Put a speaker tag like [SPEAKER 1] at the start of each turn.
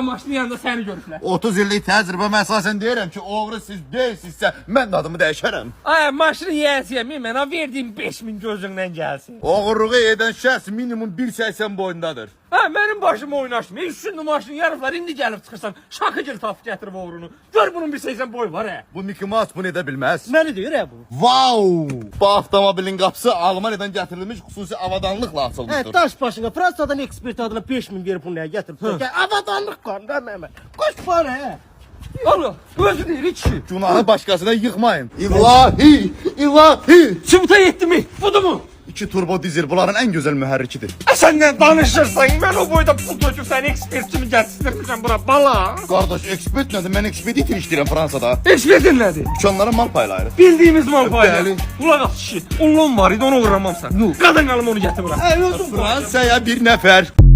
[SPEAKER 1] Maşının yanında səni görüblər.
[SPEAKER 2] 30 illik təcrübəmə əsasən deyirəm ki, oğru siz deyilsinizsə, mən də adımı dəyişərəm.
[SPEAKER 1] Ay, maşını yiyəsiyəm, mənə verdiyim 5000 gözündən gəlsin.
[SPEAKER 2] Oğurluğu edən şəxs minimum 1.80 boyundadır.
[SPEAKER 1] Hə, mənim başım oynaşmır. Üçüncü maşını yarıblar, indi gəlib çıxırsan. Şakıcıl tapıb gətirib oğrunu. Gör bunun 1.80 boyu var, hə.
[SPEAKER 2] Bu Mickey Mouse bunu edə bilməz.
[SPEAKER 1] Məni deyir, hə, bu.
[SPEAKER 2] Wow! Bu avtomobilin qapısı Almaniyadan gətirilmiş xüsusi avadanlıqla açılmışdır.
[SPEAKER 3] Hə, daş başına Fransadan ekspert adına 5000 verib bunu nəyə gətirib? Avadanlıq qandı məmə. Qoş para, hə.
[SPEAKER 1] Allah, özü deyir, kişi.
[SPEAKER 2] Günahı başqasına yıxmayın. İlahi! İlahi!
[SPEAKER 1] Sübuta yetdi mi? Budur mu?
[SPEAKER 2] 2 turbo dizel bunların ən gözəl mühərrikidir.
[SPEAKER 1] Səndən danışırsan, mən o boyda pul töküb səni ekspert kimi gətirmişəm bura, bala.
[SPEAKER 2] Qardaş, ekspert nədir? Mən ekspediter işləyirəm Fransada.
[SPEAKER 1] Ekspertin nədir?
[SPEAKER 2] Dükanlara mal paylayırıq.
[SPEAKER 1] Bildiyimiz mal payla.
[SPEAKER 2] Bəli.
[SPEAKER 1] Ulaq az kişi, onluğum var idi, onu uğramam sən. Qadın qalım onu gətir bura.
[SPEAKER 3] Hə, özüm
[SPEAKER 2] Fransaya bir nəfər.